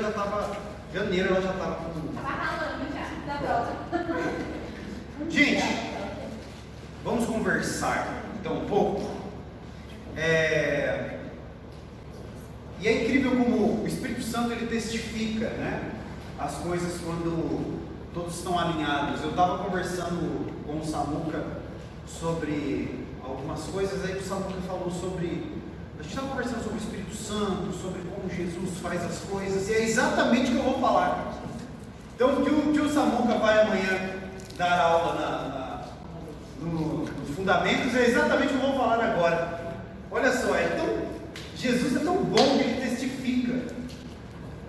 ela já estava, janeiro ela já estava com... Estava ralando já, da prova. Gente, vamos conversar então um pouco. E é incrível como o Espírito Santo ele testifica, né, as coisas quando todos estão alinhados. Eu estava conversando com o Samuca sobre algumas coisas, aí o Samuca falou sobre... A gente estava conversando sobre o Espírito Santo, sobre como Jesus faz as coisas, e é exatamente o que eu vou falar. Então, o tio Samuca vai amanhã dar aula no Fundamentos, é exatamente o que eu vou falar agora. Olha só, Jesus é tão bom que ele testifica,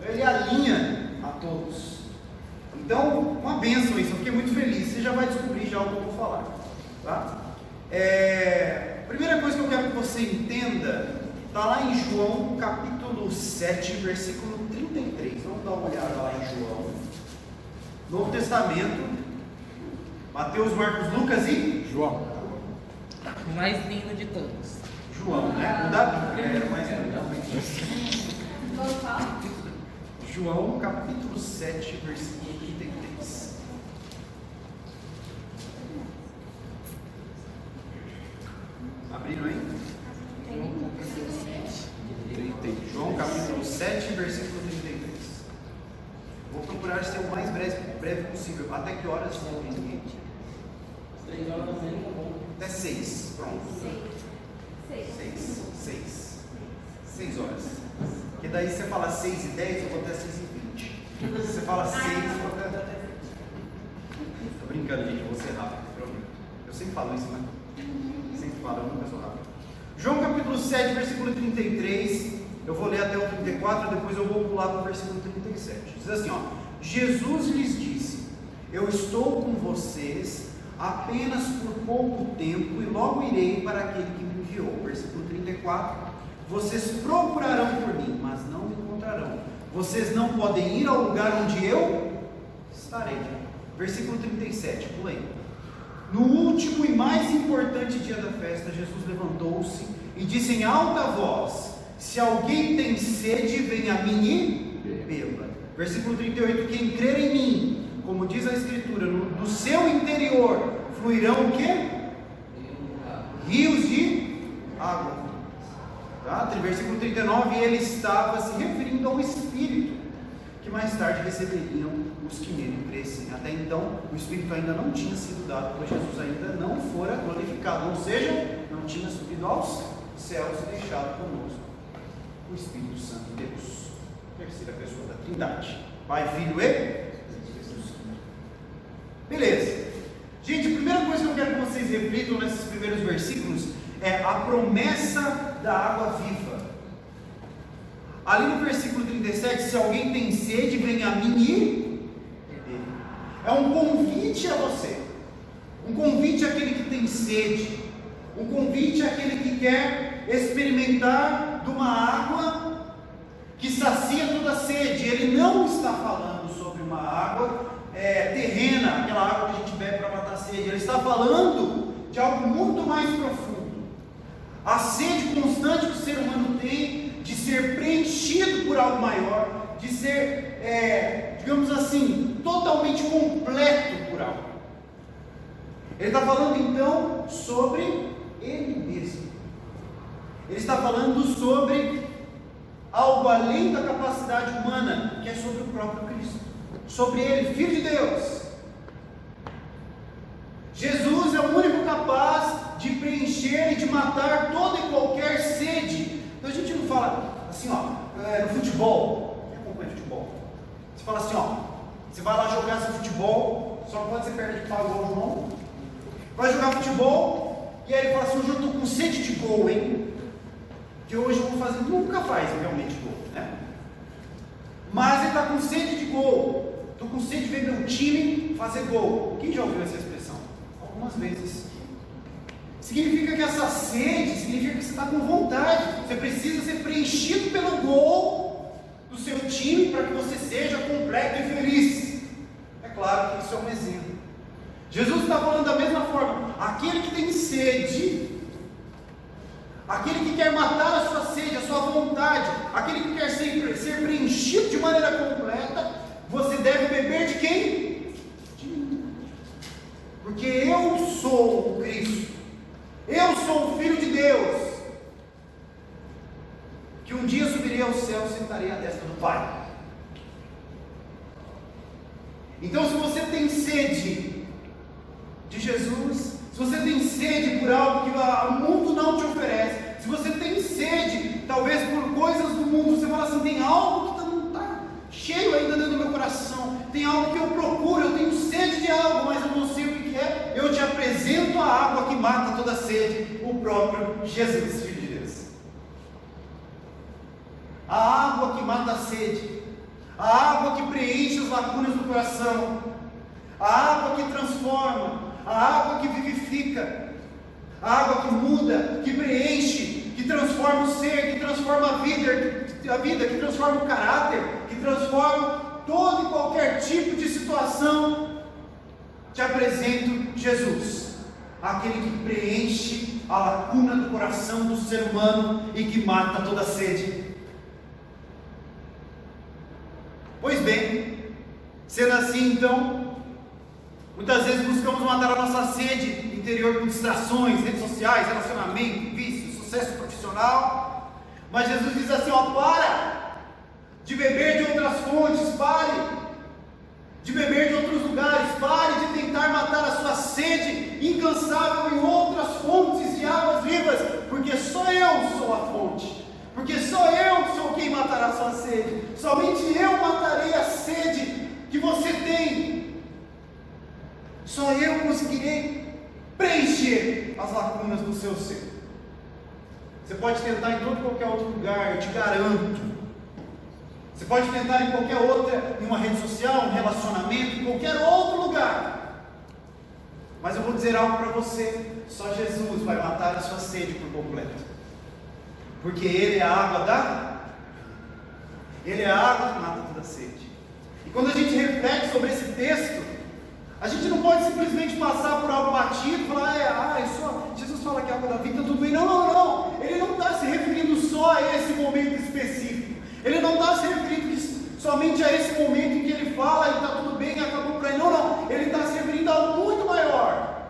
ele alinha a todos. Então, uma bênção isso, eu fiquei muito feliz. Você já vai descobrir já o que eu vou falar, tá? Primeira coisa que eu quero que você entenda, está lá em João capítulo 7, versículo 33. Vamos dar uma olhada lá em João, Novo Testamento, Mateus, Marcos, Lucas e João. O mais lindo de todos. João, né? O da Bíblia era o mais lindo. João capítulo 7, versículo 33. Abriram aí? João capítulo 7, versículo 33. Vou procurar ser o mais breve possível. Até que horas? 3 horas da manhã, tá bom. Até 6. Pronto. 6 horas. Porque daí você fala 6 e 10, eu vou até 6 e 20. Se você fala 6, eu vou até... Tô brincando, gente, eu vou ser rápido, prometo. Eu sempre falo isso, né? Sempre falo, eu nunca sou rápido. João capítulo 7, versículo 33. Eu vou ler até o 34, depois eu vou pular para o versículo 37. Diz assim, ó: Jesus lhes disse: eu estou com vocês apenas por pouco tempo e logo irei para aquele que me enviou. Versículo 34: vocês procurarão por mim, mas não me encontrarão. Vocês não podem ir ao lugar onde eu estarei. Versículo 37, pulei. No último e mais importante dia da festa, Jesus levantou-se e disse em alta voz: se alguém tem sede, venha a mim e beba. Versículo 38: quem crer em mim, como diz a Escritura, do seu interior fluirão o quê? Rios de água. Tá? Versículo 39: ele estava se referindo ao Espírito, que mais tarde receberiam os que nele crescem. Até então, o Espírito ainda não tinha sido dado, pois Jesus ainda não fora glorificado, ou seja, não tinha subido aos céus e deixado conosco o Espírito Santo de Deus, terceira pessoa da Trindade, Pai, Filho e Jesus. Beleza. Gente, a primeira coisa que eu quero que vocês reflitam nesses primeiros versículos é a promessa da água viva. Ali no versículo 37, se alguém tem sede, venha a mim e beber. É um convite a você, um convite àquele que tem sede, um convite àquele que quer experimentar de uma água que sacia toda a sede. Ele não está falando sobre uma água terrena, aquela água que a gente bebe para matar a sede. Ele está falando de algo muito mais profundo. A sede constante que o ser humano tem de ser preenchido por algo maior, de ser, digamos assim, totalmente completo por algo. Ele está falando então sobre Ele mesmo. Ele está falando sobre algo além da capacidade humana, que é sobre o próprio Cristo, sobre Ele, Filho de Deus. Jesus é o único capaz de preencher e de matar toda e qualquer sede. Então a gente não fala assim, no futebol. Quem acompanha futebol? Você fala assim, você vai lá jogar seu futebol, só não pode ser perna de pau igual o João. Vai jogar futebol, e aí ele fala assim: hoje eu estou com sede de gol, hein? Que hoje eu vou fazer. Nunca faz realmente gol, né? Mas ele está com sede de gol. Estou com sede de ver meu time fazer gol. Quem já ouviu essa expressão? Algumas vezes. Significa que essa sede, significa que você está com vontade. Você precisa ser preenchido pelo gol do seu time para que você seja completo e feliz. É claro que isso é um exemplo. Jesus está falando da mesma forma. Aquele que tem sede, aquele que quer matar a sua sede, a sua vontade, aquele que quer ser ser preenchido de maneira completa, você deve beber de quem? De mim. Porque eu sou o Cristo, eu sou o Filho de Deus, que um dia subirei ao céu e sentarei à destra do Pai. Então, se você tem sede de Jesus, se você tem sede por algo que o mundo não te oferece, se você tem sede, talvez por coisas do mundo, você fala assim, tem algo que não está cheio ainda dentro do meu coração, tem algo que eu procuro, eu tenho sede de algo, mas eu não sei o que é, eu te apresento a água que mata toda sede, o próprio Jesus, Filho de Deus. A água que mata a sede, a água que preenche as lacunas do coração, a água que transforma, a água que vivifica, a água que muda, que preenche, que transforma o ser, que transforma a vida, que transforma o caráter, que transforma todo e qualquer tipo de situação. Te apresento Jesus, aquele que preenche a lacuna do coração do ser humano e que mata toda a sede. Pois bem, sendo assim, então, muitas vezes buscamos matar a nossa sede interior com distrações, redes sociais, relacionamento, vício, sucesso profissional. Mas Jesus diz assim, para de beber de outras fontes, pare de beber de outros lugares, pare de tentar matar a sua sede incansável em outras fontes de águas vivas, porque só eu sou a fonte. Porque só eu sou quem matará a sua sede. Somente eu matarei a sede que você tem. Só eu conseguirei preencher as lacunas do seu ser. Você pode tentar em todo e qualquer outro lugar, eu te garanto. Você pode tentar em qualquer outra, em uma rede social, um relacionamento, em qualquer outro lugar. Mas eu vou dizer algo para você: só Jesus vai matar a sua sede por completo. Porque Ele é a água Ele é a água que mata toda a sede. E quando a gente reflete sobre esse texto, a gente não pode simplesmente passar por algo batido e falar, Jesus fala que é a água da vida, tudo bem. Não. Ele não está se referindo só a esse momento específico. Ele não está se referindo somente a esse momento em que ele fala e está tudo bem, acabou por aí. Não. Ele está se referindo a algo muito maior,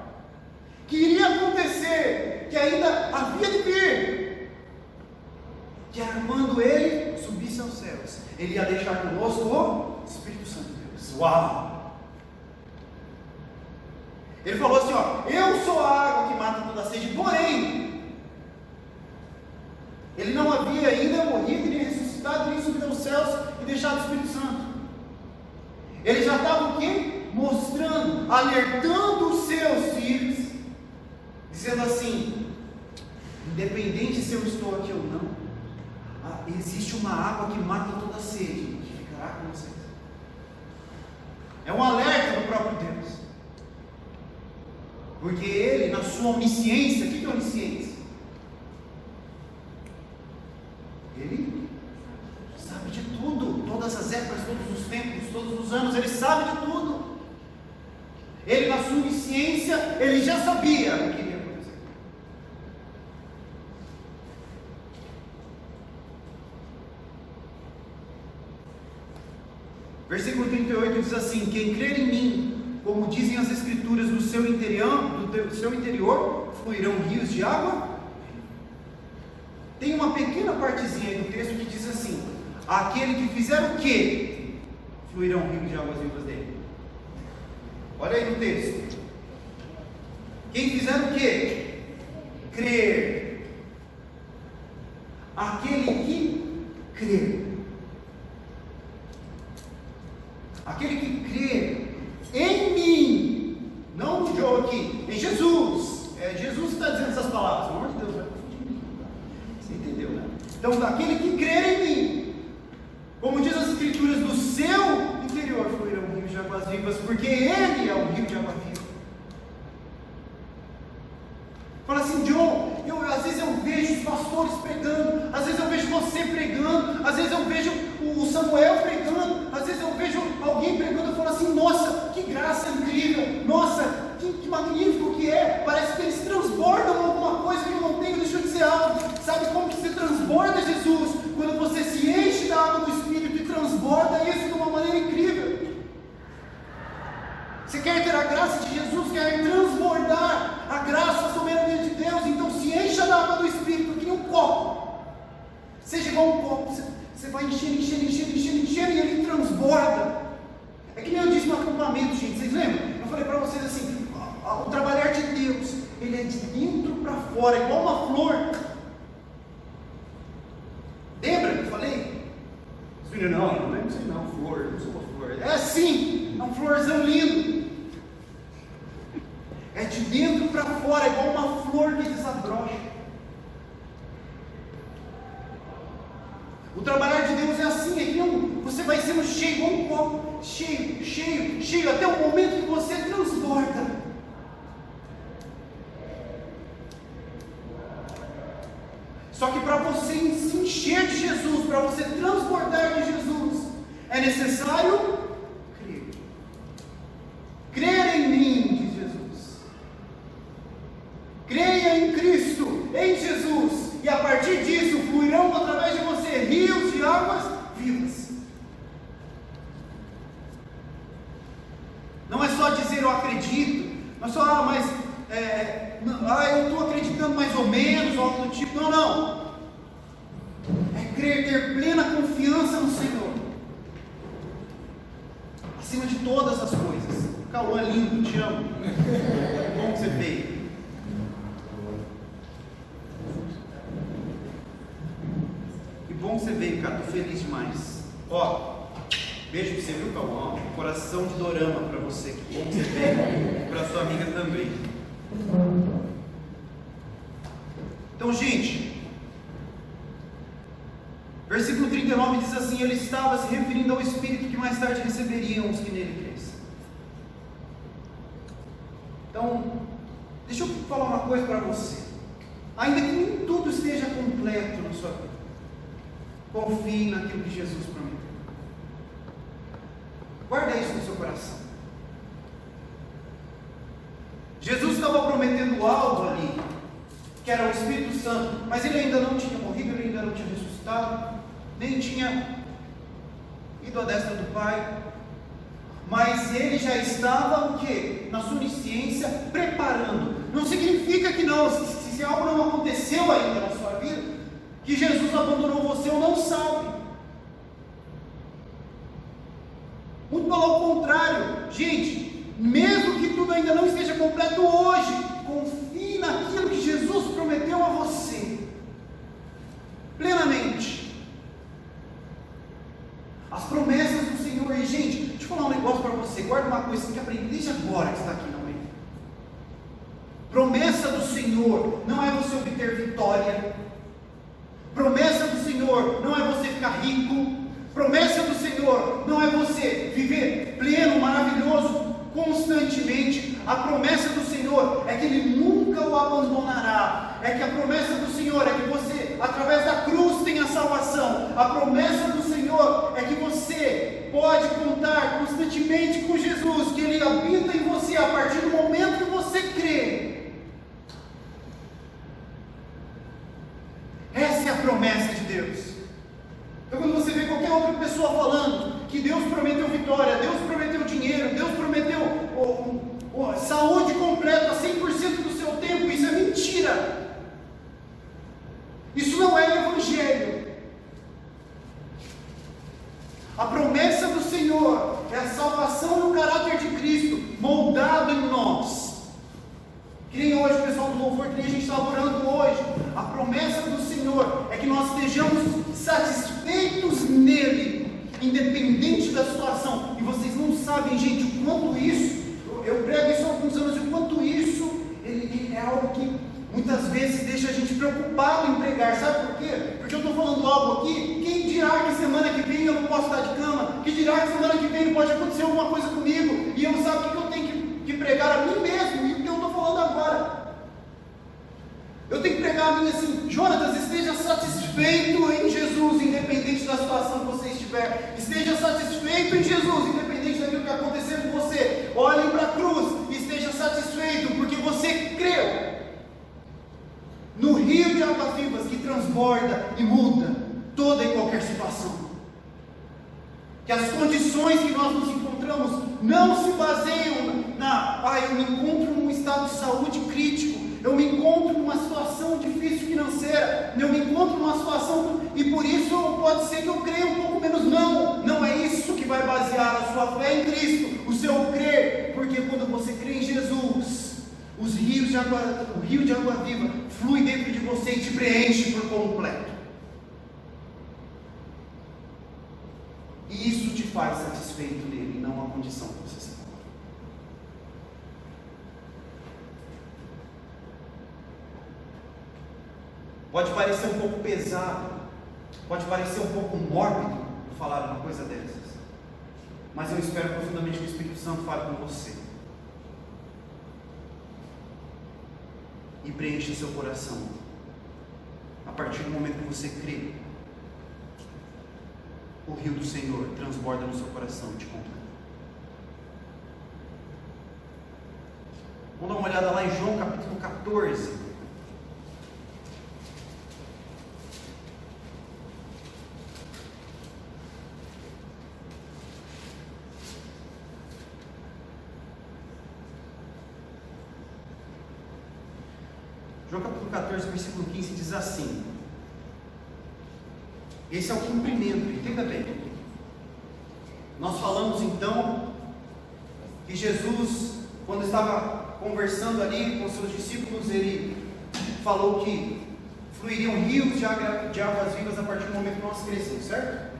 que iria acontecer, que ainda havia de vir. Que era quando Ele subisse aos céus, Ele ia deixar conosco o Espírito Santo de Deus. Uau! Ele falou assim, eu sou a água que mata toda a sede, porém, Ele não havia ainda morrido, nem ressuscitado, nem subido aos céus e deixado o Espírito Santo. Ele já estava o quê? Mostrando, alertando os seus filhos, dizendo assim, independente se eu estou aqui ou não, existe uma água que mata toda a sede, que ficará com vocês. É um alerta do próprio Deus. Porque Ele, na sua onisciência, o que é onisciência? Ele sabe de tudo, todas as épocas, todos os tempos, todos os anos, Ele sabe de tudo. Ele, na sua onisciência, Ele já sabia o que iria acontecer. Versículo 38 diz assim: quem crer em mim, como dizem as Escrituras, do seu interior fluirão rios de água. Tem uma pequena partezinha aí do texto que diz assim: aquele que fizer o quê? Fluirão rios de águas vivas dele. Olha aí no texto. Quem fizer o quê? Crer. Aquele que crer. Aquele que crê em mim, não no João aqui, em Jesus. Jesus está dizendo essas palavras, pelo amor de Deus, vai confundir. Você entendeu, né? Então, aquele que crer em mim, como diz as Escrituras, do seu interior fluirão rios de águas vivas, porque Ele é o rio de água viva. Fala assim, John, às vezes eu vejo os pastores pregando, às vezes eu vejo você pregando, às vezes eu vejo o Samuel pregando, às vezes eu vejo alguém pregando e falo assim, nossa, que graça incrível, nossa, que magnífico que é, parece que eles transbordam alguma coisa que eu não tenho. Deixa eu dizer algo, sabe como que você transborda Jesus? medo, gente. Vocês lembram? Eu falei para vocês assim, o trabalhar de Deus, ele é de dentro para fora, igual uma flor. Lembra que eu falei? Os meninos, não lembro disso não, flor, não sou uma flor. É assim, é um florzão lindo. É de dentro para fora, igual uma flor que desabrocha. O trabalhar de Deus é assim, é que você vai sendo cheio, igual um copo, cheio, até o momento que você transborda. Só que para você se encher de Jesus, para você transbordar de Jesus, é necessário crer. Crer em mim, diz Jesus. Creia em Cristo, em Jesus, e a partir disso fluirão através de você rios de águas vivas. Não é só dizer eu acredito, não é só, eu estou acreditando mais ou menos, ou algo do tipo. Não. É crer, ter plena confiança no Senhor, acima de todas as coisas. O Cauã é lindo, te amo. Bom que você veio. Que bom que você veio, cara, estou feliz demais. Beijo pra você, viu, Cauã? Coração de dorama pra você. Que bom que você veio. Pra sua amiga também. Então, gente, versículo 39 diz assim: ele estava se referindo ao Espírito que mais tarde receberiam os que nele crescem. Então, deixa eu falar uma coisa para você. Ainda que nem tudo esteja completo na sua vida, confie naquilo que Jesus prometeu. Guarda isso no seu coração. Jesus estava prometendo algo ali, que era o Espírito Santo, mas ele ainda não tinha morrido, ele ainda não tinha ressuscitado, nem tinha ido à destra do Pai, mas ele já estava o quê? Na sua onisciência, preparando. Não significa que não, se algo não aconteceu ainda na sua vida, que Jesus abandonou você ou não sabe. Muito pelo contrário, gente, mesmo que tudo ainda não esteja completo hoje, confie naquilo que Jesus prometeu a você, plenamente. As promessas do Senhor, e gente, deixa eu falar um negócio para você, guarda uma coisa, você tem que aprender desde agora que está aqui na manhã. Promessa do Senhor não é você obter vitória, promessa do Senhor não é você ficar rico, promessa do Senhor não é você viver pleno, maravilhoso, constantemente. A promessa do Senhor é que Ele nunca o abandonará. É que a promessa do Senhor é que você, através da cruz, tenha salvação. A promessa do Senhor é que você pode contar constantemente com Jesus, que Ele habita em você a partir do momento que você crê. Essa é a promessa de Deus. Então, quando você vê qualquer outra pessoa falando que Deus prometeu vitória, Deus prometeu dinheiro, Deus prometeu saúde completa, 100% do seu tempo, isso é mentira. Isso não é Evangelho. A promessa do Senhor é a salvação no caráter de Cristo, moldado em nós. Que nem hoje o pessoal do louvor, que nem a gente está adorando hoje. A promessa do Senhor é que nós estejamos satisfeitos nele, independente da situação. E vocês não sabem, gente, o quanto isso, eu prego isso há alguns anos, o quanto isso ele é algo que muitas vezes deixa a gente preocupado em pregar. Sabe por quê? Porque eu estou falando algo aqui, quem dirá que semana que vem eu não posso estar de cama? Quem dirá que semana que vem pode acontecer alguma coisa comigo? E eu sabe o que eu tenho que pregar a mim mesmo, e o que eu estou falando agora. Eu tenho que pregar a mim assim: Jonatas, esteja satisfeito em Jesus, independente da situação que você estiver. Esteja satisfeito em Jesus, independente daquilo que acontecer com você. Olhe para a cruz e esteja satisfeito, porque você creu no rio de águas vivas que transborda e muda toda e qualquer situação. Que as condições que nós nos encontramos não se baseiam eu me encontro num estado de saúde crítico, eu me encontro numa situação difícil financeira, eu me encontro numa situação, e por isso pode ser que eu creia um pouco menos. Não é isso que vai basear a sua fé em Cristo, o seu crer o rio de água viva flui dentro de você e te preenche por completo. E isso te faz satisfeito nele, e não a condição que você se encontra. Pode parecer um pouco pesado, pode parecer um pouco mórbido eu falar uma coisa dessas, mas eu espero profundamente que o Espírito Santo fale com você e preencha seu coração a partir do momento que você crê. O rio do Senhor transborda no seu coração e te completa. Vamos dar uma olhada lá em João capítulo 14. João capítulo 14, versículo 15 diz assim. Esse é o cumprimento, entenda bem. Nós falamos então que Jesus, quando estava conversando ali com seus discípulos, ele falou que fluiriam rios de águas vivas a partir do momento que nós crescemos, certo?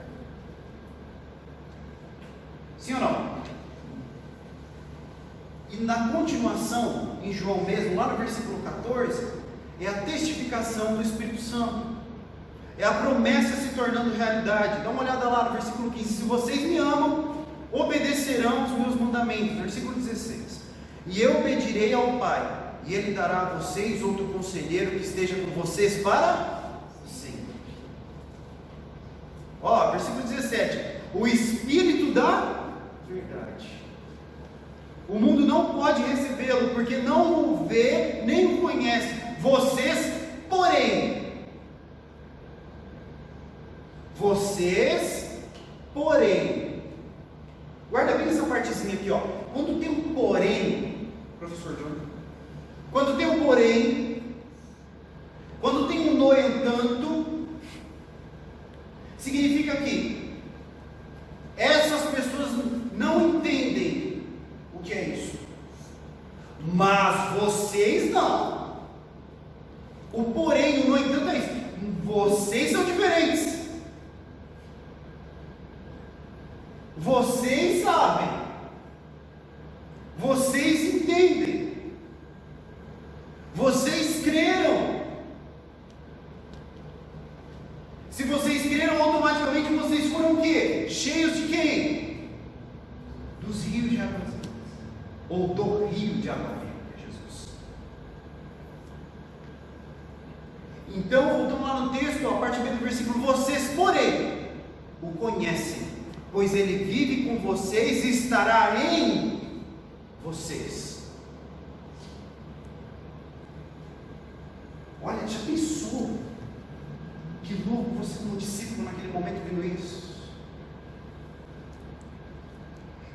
Sim ou não? E na continuação, em João mesmo, lá no versículo 14, é a testificação do Espírito Santo. É a promessa se tornando realidade. Dá uma olhada lá no versículo 15. Se vocês me amam, obedecerão os meus mandamentos. Versículo 16. E eu pedirei ao Pai, e Ele dará a vocês outro conselheiro que esteja com vocês para sempre. Ó, versículo 17. O Espírito da verdade. O mundo não pode recebê-lo, porque não o vê, nem o conhece. Vocês, porém, guarda bem essa partezinha aqui, ó. Quando tem um porém, professor John, quando tem um porém, quando tem um no entanto, significa que essas pessoas não entendem o que é isso, mas vocês não. O porém, o no entanto é isso. Vocês são diferentes. Vocês sabem, vocês entendem, vocês creram. Se vocês creram, automaticamente vocês foram o quê? Cheios de quem? Dos rios de água viva, ou do rio de água viva, que é Jesus. Então, voltando lá no texto, a partir do versículo, vocês, porém, o conhecem, pois ele vive com vocês e estará em vocês. Olha, já pensou? Que louco você como discípulo naquele momento vendo isso.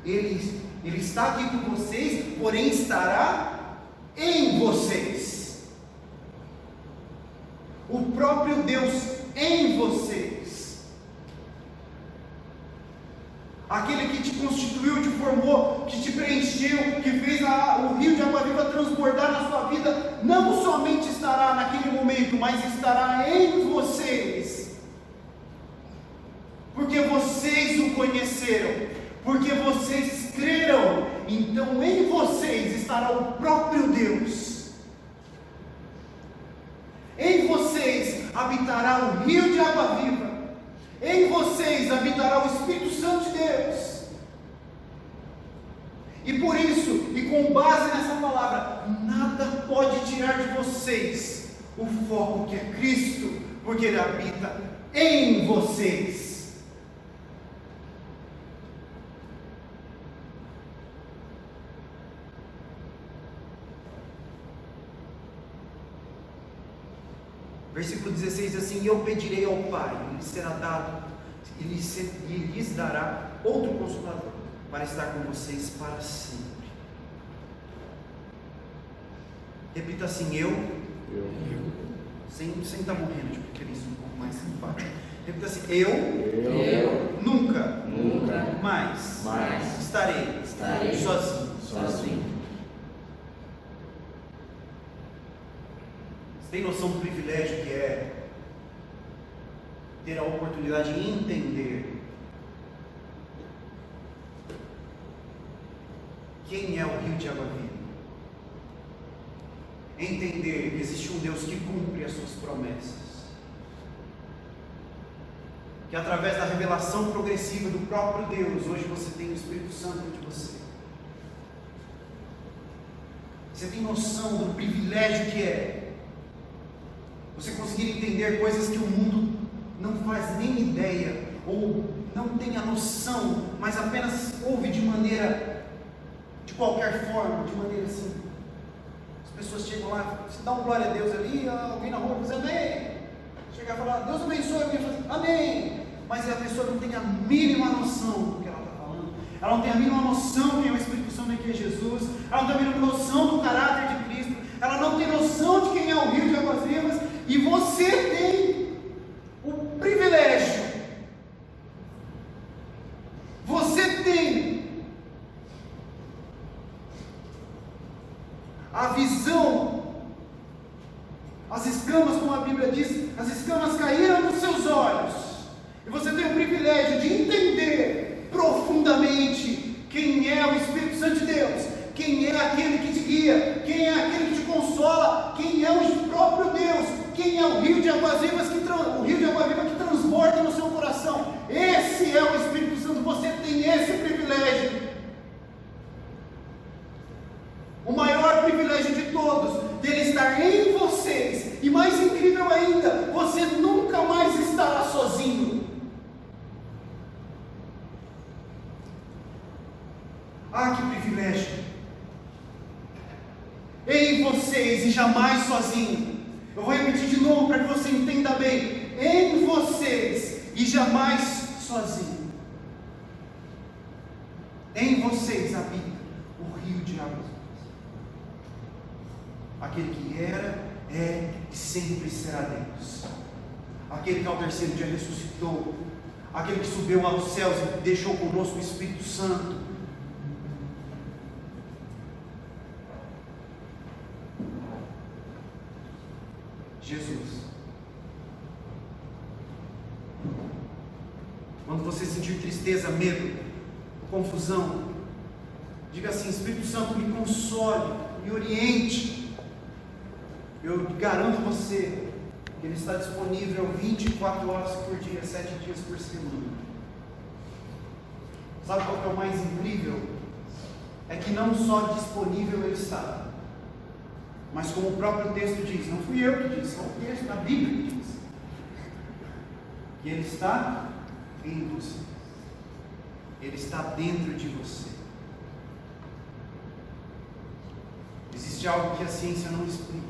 Ele está aqui com vocês, porém estará em vocês. O próprio Deus em vocês. Aquele que te constituiu, te formou, que te preencheu, que fez o rio de água viva transbordar na sua vida, não somente estará naquele momento, mas estará em vocês, porque vocês o conheceram, porque vocês creram. Então em vocês estará o próprio Deus, em vocês habitará o rio de água viva, em vocês habitará o Espírito Santo de Deus. E por isso, e com base nessa palavra, nada pode tirar de vocês o foco que é Cristo, porque Ele habita em vocês. Versículo 16 diz assim: eu pedirei ao Pai, e lhe será dado, e lhes dará outro Consolador, para estar com vocês para sempre. Repita assim: eu. Sem estar morrendo de preferência, um pouco mais simpático. Repita assim: eu nunca mais estarei sozinho. Você tem noção do privilégio que é ter a oportunidade de entender quem é o rio de água viva? Entender que existe um Deus que cumpre as suas promessas. Que através da revelação progressiva do próprio Deus, hoje você tem o Espírito Santo de você. Você tem noção do privilégio que é você conseguir entender coisas que o mundo não faz nem ideia, ou não tem a noção, mas apenas ouve de maneira, de qualquer forma, de maneira assim. As pessoas chegam lá, você dá um glória a Deus ali, alguém na rua diz amém. Chegar e falar, Deus abençoe, alguém fala, amém. Mas a pessoa não tem a mínima noção do que ela está falando. Ela não tem a mínima noção de quem é o Espírito Santo e quem é Jesus. Ela não tem a mínima noção do caráter de Cristo. Ela não tem noção de quem é o rio de águas vivas. E você tem o privilégio. Você tem a visão. As escamas, como a Bíblia diz, as escamas caíram dos seus olhos. E você tem o privilégio de entender profundamente quem é o Espírito Santo de Deus, quem é aquele que te guia, quem é aquele que te consola, quem é o próprio Deus, quem é o rio de águas vivas que transborda no seu coração. Esse é o Espírito Santo, você tem esse privilégio. O maior privilégio de todos, dele estar em vocês, e mais incrível ainda, você nunca mais estará sozinho. Ah, que privilégio! Em vocês e jamais sozinho. Eu vou repetir de novo para que você entenda bem. Em vocês e jamais sozinho. Em vocês habita o rio de águas vivas. Aquele que era, é e sempre será Deus. Aquele que ao terceiro dia ressuscitou. Aquele que subiu aos céus e deixou conosco o Espírito Santo. Jesus. Quando você sentir tristeza, medo, confusão, diga assim: Espírito Santo, me console, me oriente. Eu garanto você que Ele está disponível 24 horas por dia, 7 dias por semana. Sabe qual que é o mais incrível? É que não só disponível Ele está, mas como o próprio texto diz, não fui eu que disse, é o texto, a Bíblia que diz, que Ele está em você, Ele está dentro de você. Existe algo que a ciência não explica,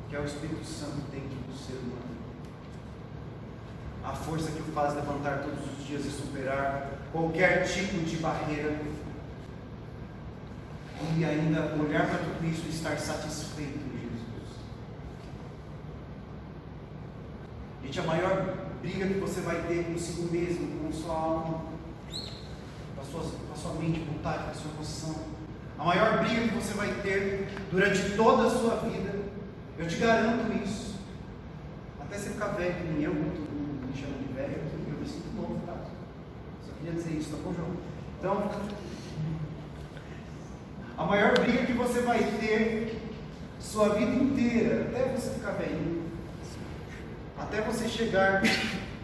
que é o Espírito Santo dentro do ser humano. A força que o faz levantar todos os dias e superar qualquer tipo de barreira, e ainda olhar para tudo isso e estar satisfeito em Jesus. Gente, a maior briga que você vai ter consigo mesmo, com sua alma, com a sua mente, vontade, com a sua emoção, a maior briga que você vai ter durante toda a sua vida, eu te garanto isso, até você ficar velho, que nem eu, todo mundo me chama de velho, eu me sinto novo, tá? Só queria dizer isso, tá bom, João? Então, a maior briga que você vai ter sua vida inteira, até você ficar velhinho, até você chegar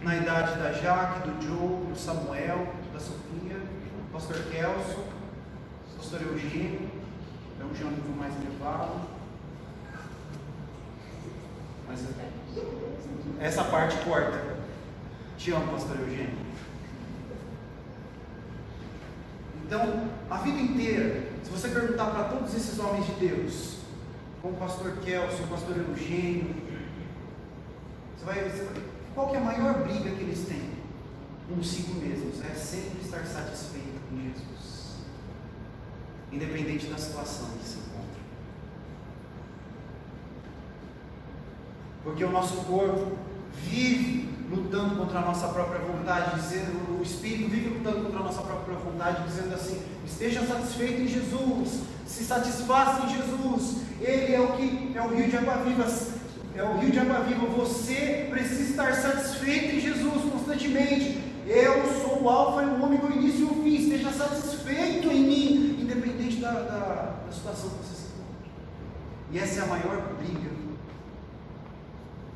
na idade da Jaque, do Joe, do Samuel, da Sofia, do pastor Kelso, do pastor Eugênio, é um jânio mais elevado. Mas essa parte corta. Te amo, pastor Eugênio. Então, a vida inteira, se você perguntar para todos esses homens de Deus, como o pastor Kelso, o pastor Eugênio, você vai ver qual que é a maior briga que eles têm consigo mesmos, é sempre estar satisfeito com Jesus, independente da situação que se encontra. Porque o nosso corpo vive lutando contra a nossa própria vontade, dizendo, o Espírito vive lutando contra a nossa própria vontade, dizendo assim: esteja satisfeito em Jesus, se satisfaça em Jesus. Ele é o que é o rio de água viva. É o rio de água viva. Você precisa estar satisfeito em Jesus constantemente. Eu sou o alfa e o ômega, o início e o fim. Esteja satisfeito em mim, independente da situação que você se encontra. E essa é a maior briga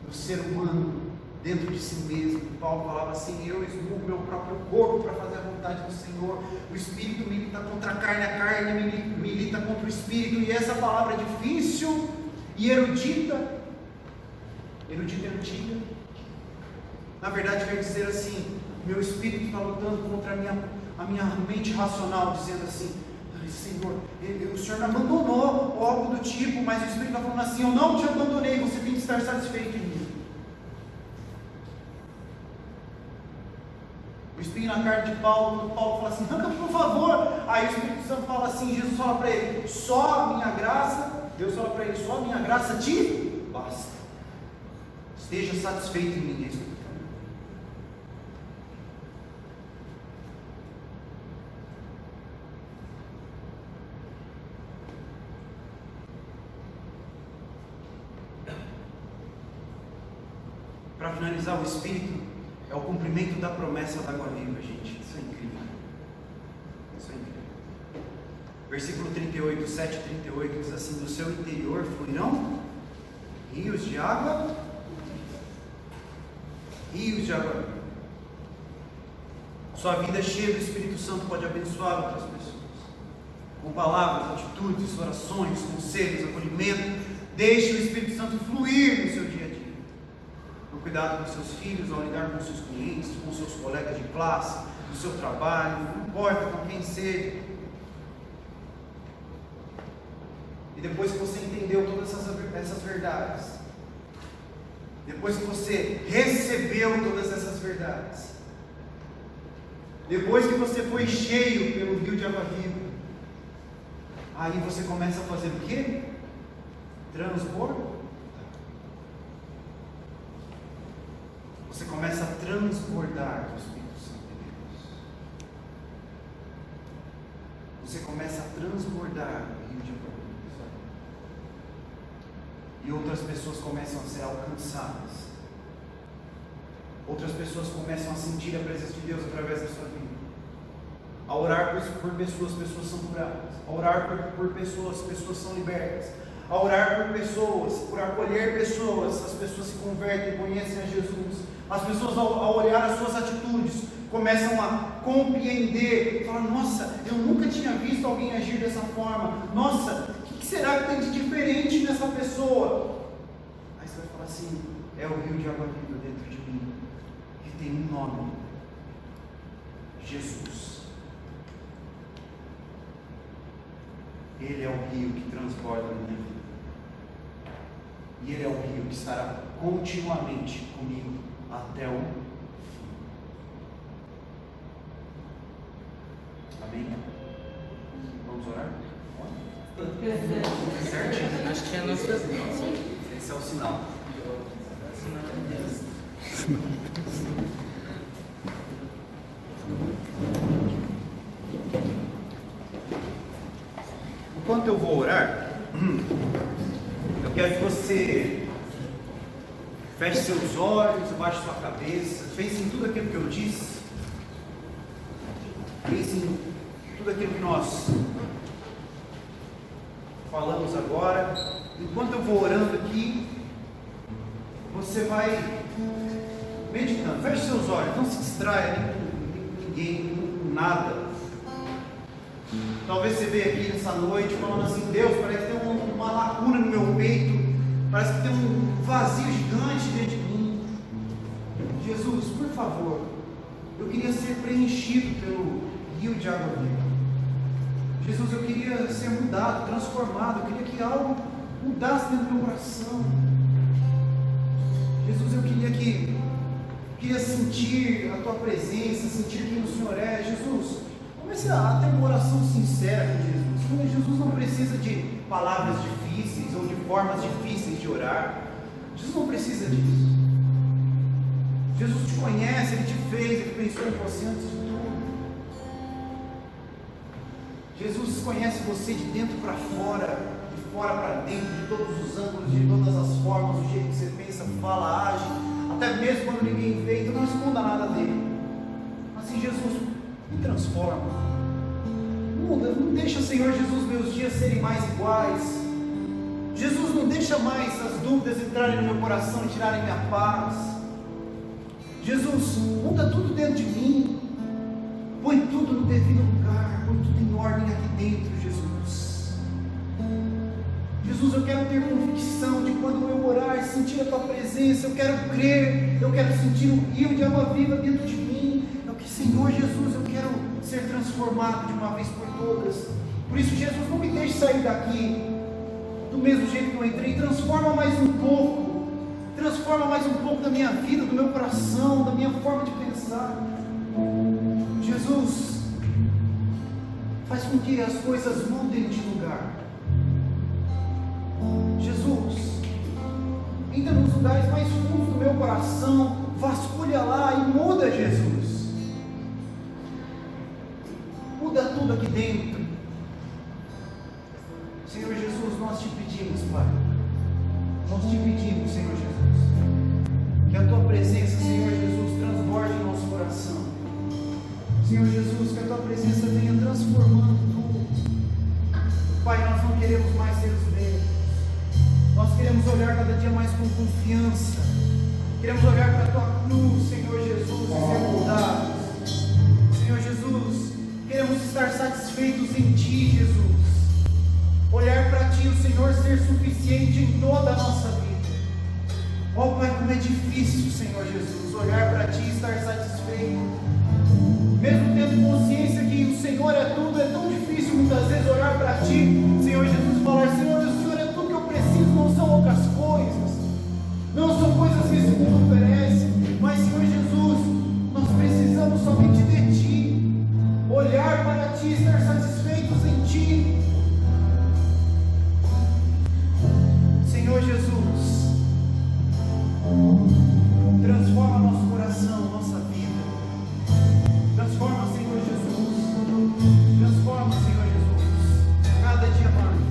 do ser humano dentro de si mesmo. Paulo falava assim: eu esmurro meu próprio corpo para fazer a vontade do Senhor. O Espírito milita contra a carne milita contra o Espírito. E essa palavra é difícil e erudita e antiga. Na verdade quer dizer assim: meu espírito está lutando contra a minha mente racional, dizendo assim: Senhor, o Senhor me abandonou, ou algo do tipo. Mas o Espírito está falando assim: eu não te abandonei, você tem que estar satisfeito em mim. O espinho na carne de Paulo fala assim: não, por favor. Aí o Espírito Santo fala assim, Jesus fala para ele: só a minha graça, Deus fala para ele: só a minha graça te basta. Esteja satisfeito em mim. Para finalizar, o Espírito é o cumprimento da promessa da água viva, gente. Isso é incrível. Isso é incrível. Versículo 38, 7 e 38 diz assim: do seu interior fluirão rios de água, rios de água viva. Sua vida cheia do Espírito Santo pode abençoar outras pessoas, com palavras, atitudes, orações, conselhos, acolhimento. Deixe o Espírito Santo fluir no seu dia a dia. No cuidado com seus filhos, ao lidar com seus clientes, com seus colegas de classe, no seu trabalho, não importa com quem seja. E depois que você entendeu todas essas verdades, depois que você recebeu todas essas verdades, depois que você foi cheio pelo rio de água viva, aí você começa a fazer o quê? Transbordar. Você começa a transbordar do Espírito Santo de Deus. Você começa a transbordar do rio de água viva. E outras pessoas começam a ser alcançadas. Outras pessoas começam a sentir a presença de Deus através da sua vida. A orar por pessoas são curadas. A orar por pessoas são libertas. A orar por pessoas, por acolher pessoas, as pessoas se convertem e conhecem a Jesus. As pessoas, ao olhar as suas atitudes, começam a compreender, falam: nossa, eu nunca tinha visto alguém agir dessa forma. Nossa, o que será que tem de diferente nessa pessoa? Aí você vai falar assim: é o rio de água viva dentro de mim, que tem um nome: Jesus. Ele é o rio que transborda a minha vida. E Ele é o rio que estará continuamente comigo até o fim. Amém? Vamos orar? Certinho. Acho que é a nossa vida. Esse é o sinal. Sinal de Deus. Enquanto eu vou orar, eu quero que você feche seus olhos, abaixe sua cabeça, pense em tudo aquilo que eu disse, pense em tudo aquilo que nós falamos agora. Enquanto eu vou orando aqui, você vai meditando. Feche seus olhos, não se distraia nem com ninguém, com nada. Talvez você veja aqui nessa noite falando assim: Deus, parece que tem uma lacuna no meu peito, parece que tem um vazio gigante dentro de mim. Jesus, por favor, eu queria ser preenchido pelo rio de água viva. Jesus, eu queria ser mudado, transformado, eu queria que algo mudasse dentro do meu coração. Jesus, eu queria sentir a Tua presença, sentir quem o Senhor é. Jesus, comece a ter uma oração sincera com Jesus. Porque Jesus não precisa de palavras difíceis ou de formas difíceis de orar. Jesus não precisa disso. Jesus te conhece, Ele te fez, Ele pensou em você antes de tudo. Jesus conhece você de dentro para fora, de fora para dentro, de todos os ângulos, de todas as formas, do jeito que você pensa, fala, age, até mesmo quando ninguém vê. Então não esconda nada dele. Assim, Jesus, me transforma, muda, não deixa, Senhor Jesus, meus dias serem mais iguais. Jesus, não deixa mais as dúvidas entrarem no meu coração e tirarem minha paz. Jesus, muda tudo dentro de mim, põe tudo no devido lugar, põe tudo em ordem aqui dentro, Jesus. Jesus, eu quero ter convicção de quando eu orar, sentir a Tua presença, eu quero crer, eu quero sentir o rio de água viva dentro de mim. É o que, Senhor Jesus, eu quero ser transformado de uma vez por todas. Por isso, Jesus, não me deixe sair daqui do mesmo jeito que eu entrei. Transforma mais um pouco da minha vida, do meu coração, da minha forma de pensar. Jesus, faz com que as coisas mudem de lugar. Jesus, entra nos lugares mais fundos do meu coração, vasculha lá e muda, Jesus. Muda tudo aqui dentro. Senhor Jesus, nós te pedimos, Pai, nós te pedimos, Senhor Jesus, que a Tua presença, Senhor Jesus, transborde em nosso coração. Senhor Jesus, que a Tua presença venha transformando tudo. Pai, nós não queremos mais ser os mesmos, nós queremos olhar cada dia mais com confiança, queremos olhar para a Tua cruz, Senhor Jesus, e ser mudados. Senhor Jesus, queremos estar satisfeitos em Ti, Jesus. Olhar para Ti, o Senhor ser suficiente em toda a nossa vida. Ó Pai, como é difícil, Senhor Jesus, olhar para Ti e estar satisfeito. Mesmo tendo consciência que o Senhor é tudo, é tão difícil muitas vezes olhar para Ti, Senhor Jesus, e falar, Senhor, o Senhor é tudo que eu preciso, não são outras coisas, não são coisas que esse mundo oferece, mas Senhor Jesus, nós precisamos somente de Ti, olhar para Ti, estar satisfeitos em Ti. Senhor Jesus, transforma nosso coração, nossa vida. Transforma, Senhor Jesus. Transforma, Senhor Jesus, cada dia mais.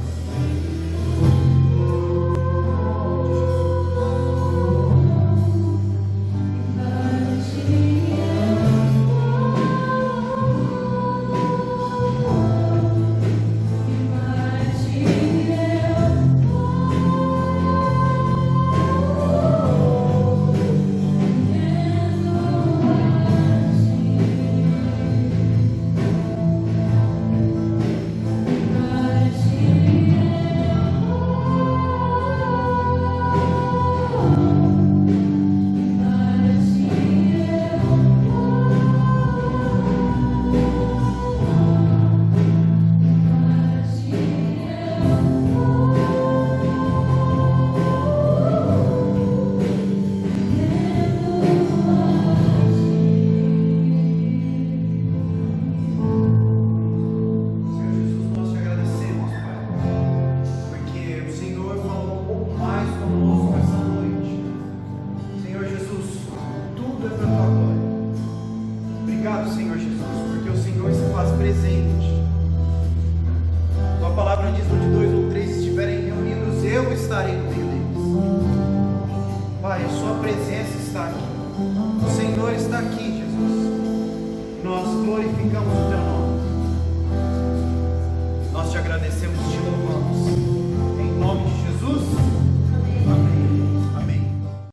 Glorificamos o Teu